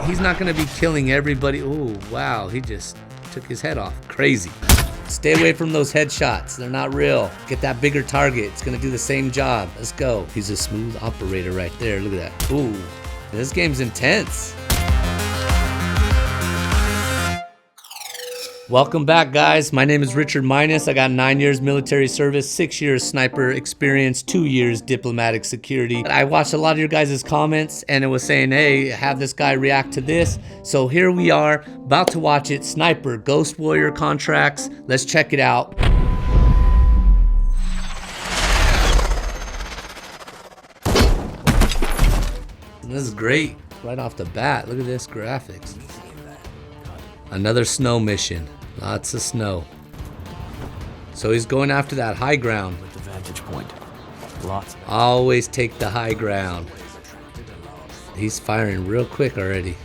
he's not gonna be killing everybody. Oh, wow, he just took his head off. Crazy. Stay away from those headshots. They're not real. Get that bigger target. It's gonna do the same job. Let's go. He's a smooth operator right there. Look at that. Ooh, this game's intense. Welcome back, guys. My name is Richard Maynes. I got 9 years military service, 6 years sniper experience, 2 years diplomatic security. I watched a lot of your guys' comments and it was saying, hey, have this guy react to this. So here we are, about to watch it. Sniper, Ghost Warrior contracts. Let's check it out. This is great right off the bat. Look at this graphics. Another snow mission. Lots of snow. So he's going after that high ground. With the vantage point. Lots. Always take the high ground. He's firing real quick already.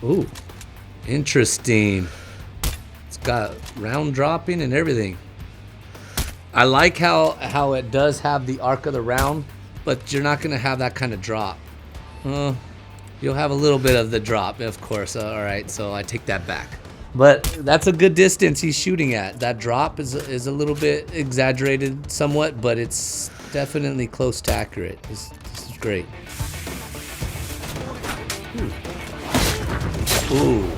Ooh, interesting. It's got round dropping and everything. I like how it does have the arc of the round, but you're not gonna have that kind of drop. You'll have a little bit of the drop, of course. All right, so I take that back. But that's a good distance he's shooting at. That drop is a little bit exaggerated somewhat, but it's definitely close to accurate. This is great. Ooh.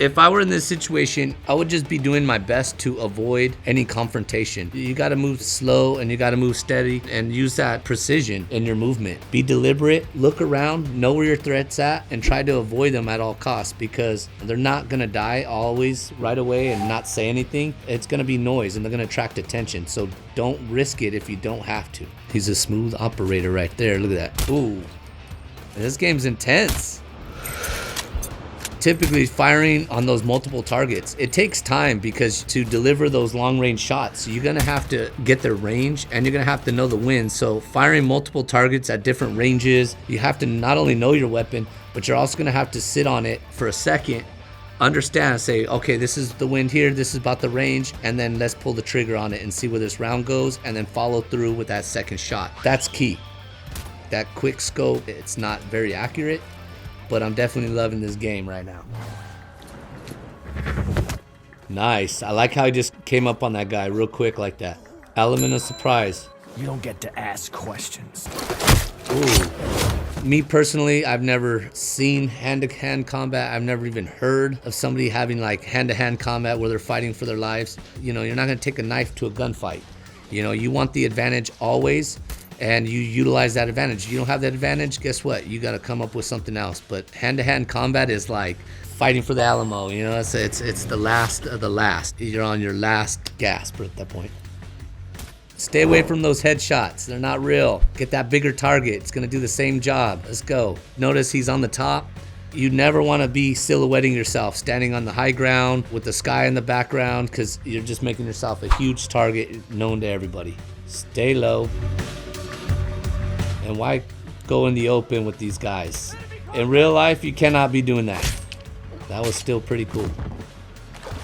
If I were in this situation, I would just be doing my best to avoid any confrontation. You gotta move slow and you gotta move steady and use that precision in your movement. Be deliberate, look around, know where your threat's at, and try to avoid them at all costs because they're not gonna die always right away and not say anything. It's gonna be noise and they're gonna attract attention. So don't risk it if you don't have to. He's a smooth operator right there. Look at that. Ooh, this game's intense. Typically firing on those multiple targets, it takes time because to deliver those long range shots, you're gonna have to get their range and you're gonna have to know the wind. So firing multiple targets at different ranges, you have to not only know your weapon, but you're also gonna have to sit on it for a second, understand, say, okay, this is the wind here, this is about the range, and then let's pull the trigger on it and see where this round goes and then follow through with that second shot. That's key. That quick scope, it's not very accurate, but I'm definitely loving this game right now. Nice. I like how he just came up on that guy real quick like that. Element of surprise. You don't get to ask questions. Ooh. Me personally, I've never seen hand-to-hand combat. I've never even heard of somebody having like hand-to-hand combat where they're fighting for their lives. You know, you're not gonna take a knife to a gunfight. You know, you want the advantage always, and you utilize that advantage. You don't have that advantage, guess what? You gotta come up with something else. But hand-to-hand combat is like fighting for the Alamo, you know? It's the last of the last. You're on your last gasp at that point. Stay away from those headshots. They're not real. Get that bigger target. It's gonna do the same job. Let's go. Notice he's on the top. You never wanna be silhouetting yourself, standing on the high ground with the sky in the background, because you're just making yourself a huge target known to everybody. Stay low. And why go in the open with these guys? In real life, you cannot be doing that. That was still pretty cool.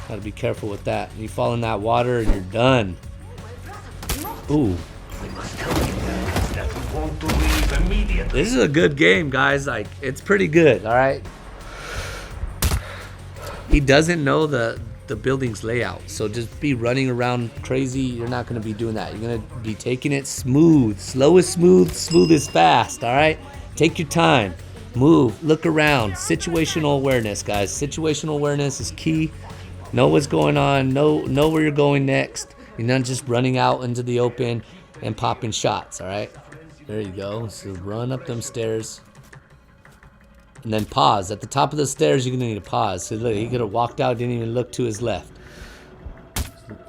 Gotta be careful with that. You fall in that water and you're done. Ooh. This is a good game, guys. Like, it's pretty good, all right? He doesn't know the building's layout, so just be running around crazy. You're not gonna be doing that. You're gonna be taking it smooth. Slow is smooth, smooth is fast, all right? Take your time, move, look around. Situational awareness, guys. Situational awareness is key. Know what's going on, know where you're going next. You're not just running out into the open and popping shots, all right? There you go. So run up them stairs. And then pause. At the top of the stairs, you're gonna need to pause. So look, he could have walked out, didn't even look to his left.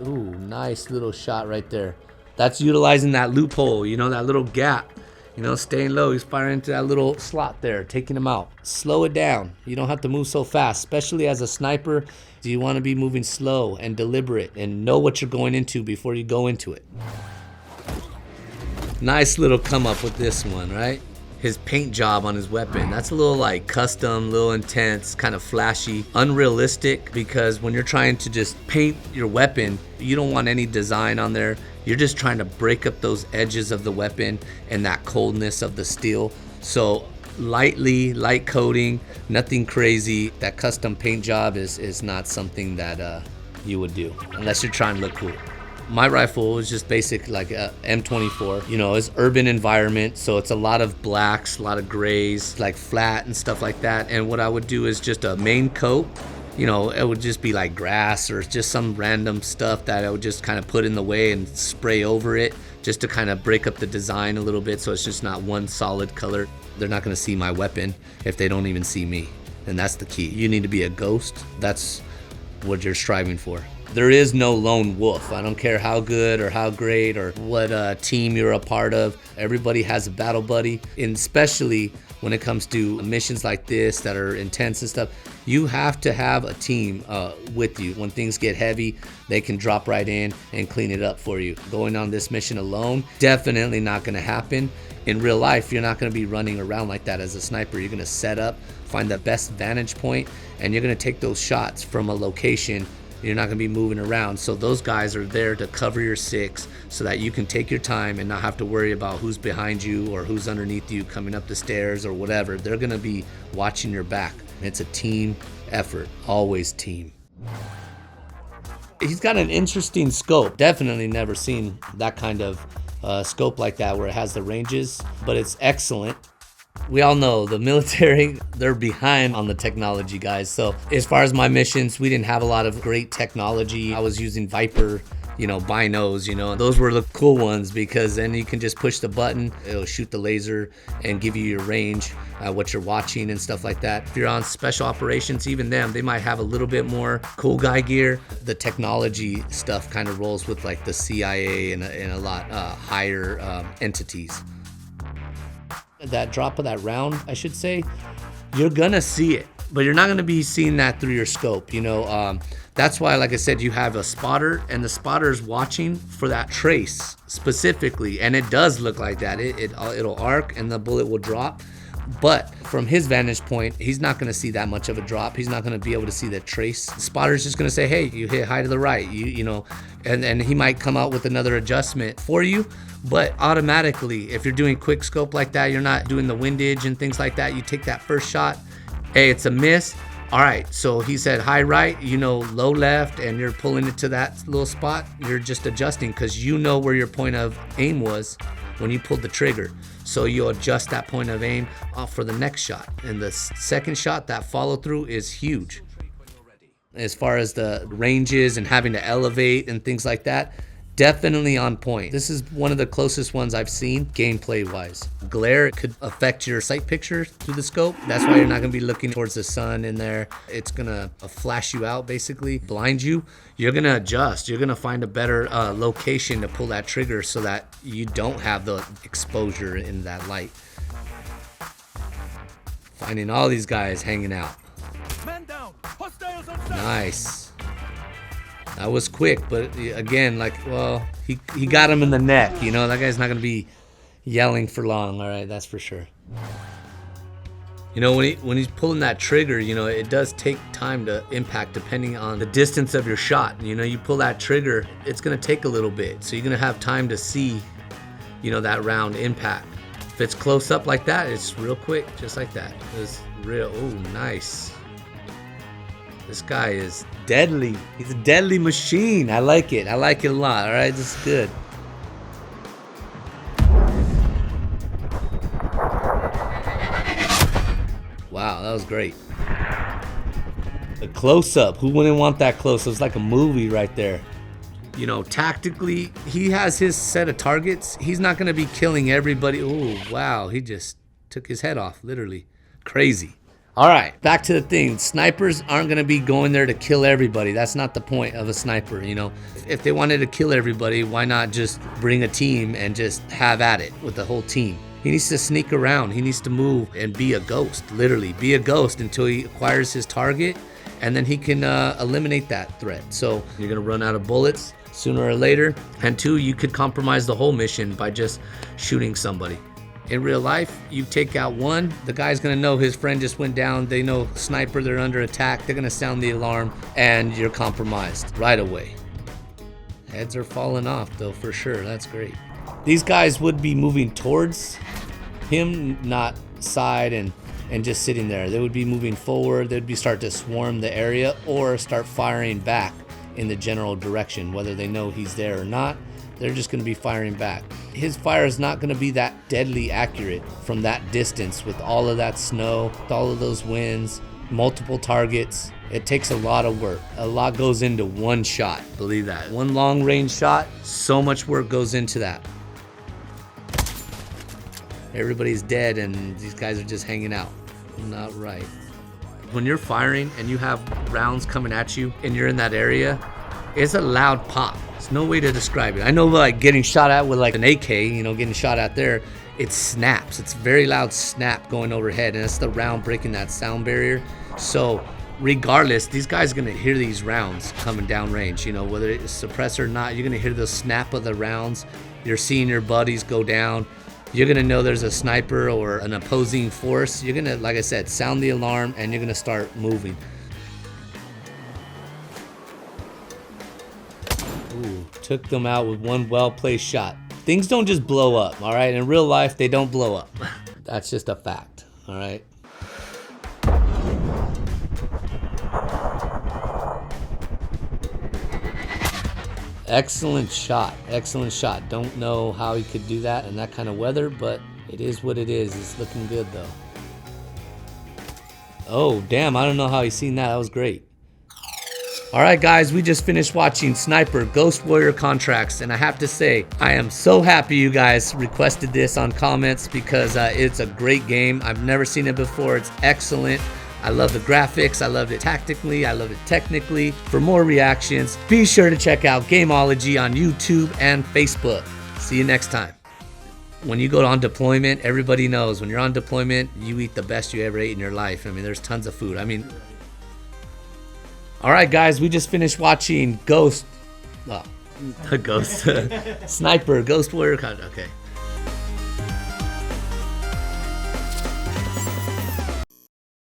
Ooh, nice little shot right there. That's utilizing that loophole, you know, that little gap. You know, staying low. He's firing into that little slot there, taking him out. Slow it down. You don't have to move so fast, especially as a sniper. You want to be moving slow and deliberate and know what you're going into before you go into it. Nice little come up with this one, right? His paint job on his weapon. That's a little like custom, a little intense, kind of flashy, unrealistic, because when you're trying to just paint your weapon, you don't want any design on there. You're just trying to break up those edges of the weapon and that coldness of the steel. So light coating, nothing crazy. That custom paint job is not something that you would do unless you're trying to look cool. My rifle is just basic, like a M24. You know, it's urban environment, so it's a lot of blacks, a lot of grays, like flat and stuff like that. And what I would do is just a main coat. You know, it would just be like grass or just some random stuff that I would just kind of put in the way and spray over it just to kind of break up the design a little bit, so it's just not one solid color. They're not going to see my weapon if they don't even see me. And that's the key. You need to be a ghost. That's what you're striving for. There is no lone wolf. I don't care how good or how great or what team you're a part of. Everybody has a battle buddy, and especially when it comes to missions like this that are intense and stuff, you have to have a team with you. When things get heavy, they can drop right in and clean it up for you. Going on this mission alone, definitely not gonna happen. In real life, you're not gonna be running around like that as a sniper. You're gonna set up, find the best vantage point, and you're gonna take those shots from a location. You're not gonna be moving around. So those guys are there to cover your six so that you can take your time and not have to worry about who's behind you or who's underneath you coming up the stairs or whatever. They're gonna be watching your back. It's a team effort, always team. He's got an interesting scope. Definitely never seen that kind of scope like that where it has the ranges, but it's excellent. We all know the military, they're behind on the technology, guys. So as far as my missions, we didn't have a lot of great technology. I was using Viper, you know, binos, you know, those were the cool ones because then you can just push the button, it'll shoot the laser and give you your range, what you're watching and stuff like that. If you're on special operations, even them, they might have a little bit more cool guy gear. The technology stuff kind of rolls with like the CIA and a lot higher entities. That drop of that round, I should say, you're gonna see it, but you're not gonna be seeing that through your scope, you know. That's why, like I said, you have a spotter, and the spotter is watching for that trace specifically, and it does look like that. It'll arc and the bullet will drop, but from his vantage point, he's not gonna see that much of a drop. He's not gonna be able to see the trace. The spotter's just gonna say, hey, you hit high to the right, you know, and he might come out with another adjustment for you. But automatically, if you're doing quick scope like that, you're not doing the windage and things like that, you take that first shot, hey, it's a miss. All right, so he said high right, you know, low left, and you're pulling it to that little spot. You're just adjusting because you know where your point of aim was when you pulled the trigger. So you'll adjust that point of aim for the next shot. And the second shot, that follow through is huge. As far as the ranges and having to elevate and things like that, definitely on point. This is one of the closest ones I've seen gameplay wise. Glare could affect your sight picture through the scope. That's why you're not gonna be looking towards the sun in there. It's gonna flash you out, basically blind you. You're gonna adjust. You're gonna find a better location to pull that trigger so that you don't have the exposure in that light. Finding all these guys hanging out. Man down. Hostiles on side. Nice. That was quick, but again, like, well, he got him in the neck, you know. That guy's not gonna be yelling for long, all right, that's for sure. You know, when he's pulling that trigger, you know, it does take time to impact depending on the distance of your shot. You know, you pull that trigger, it's gonna take a little bit, so you're gonna have time to see, you know, that round impact. If it's close up like that, it's real quick, just like that. It's real. Oh, nice. This guy is deadly. He's a deadly machine. I like it. I like it a lot. All right, this is good. Wow, that was great. The close-up. Who wouldn't want that close-up? It's like a movie right there. You know, tactically, he has his set of targets. He's not going to be killing everybody. Oh, wow. He just took his head off, literally. Crazy. All right, back to the thing. Snipers aren't gonna be going there to kill everybody. That's not the point of a sniper, you know. If they wanted to kill everybody, why not just bring a team and just have at it with the whole team? He needs to sneak around. He needs to move and be a ghost, literally. Be a ghost until he acquires his target, and then he can eliminate that threat. So you're gonna run out of bullets sooner or later. And two, you could compromise the whole mission by just shooting somebody. In real life, you take out one, the guy's gonna know his friend just went down. They know sniper, they're under attack. They're gonna sound the alarm and you're compromised right away. Heads are falling off though, for sure. That's great. These guys would be moving towards him, not side and just sitting there. They would be moving forward. They'd be start to swarm the area or start firing back in the general direction. Whether they know he's there or not, they're just going to be firing back. His fire is not going to be that deadly accurate from that distance with all of that snow, with all of those winds, multiple targets. It takes a lot of work. A lot goes into one shot, believe that. One long range shot, so much work goes into that. Everybody's dead and these guys are just hanging out. Not right. When you're firing and you have rounds coming at you and you're in that area, it's a loud pop. There's no way to describe it. I know like getting shot at with like an AK, you know, getting shot at there, it snaps. It's very loud snap going overhead, and it's the round breaking that sound barrier. So regardless, these guys are gonna hear these rounds coming down range, you know, whether it's suppressor or not, you're gonna hear the snap of the rounds. You're seeing your buddies go down. You're gonna know there's a sniper or an opposing force. You're gonna, like I said, sound the alarm and you're gonna start moving. Ooh, took them out with one well-placed shot. Things don't just blow up, all right? In real life, they don't blow up. That's just a fact, all right? Excellent shot, excellent shot. Don't know how he could do that in that kind of weather, but it is what it is. It's looking good though. Oh, damn, I don't know how he's seen that. That was great. All right, guys, we just finished watching Sniper Ghost Warrior Contracts, and I have to say, I am so happy you guys requested this on comments because it's a great game. I've never seen it before. It's excellent. I love the graphics, I love it tactically, I love it technically. For more reactions, be sure to check out Gamology on YouTube and Facebook. See you next time. When you go on deployment, everybody knows when you're on deployment, you eat the best you ever ate in your life. I mean, there's tons of food. I mean, all right, guys, we just finished watching Sniper Ghost Warrior. Okay.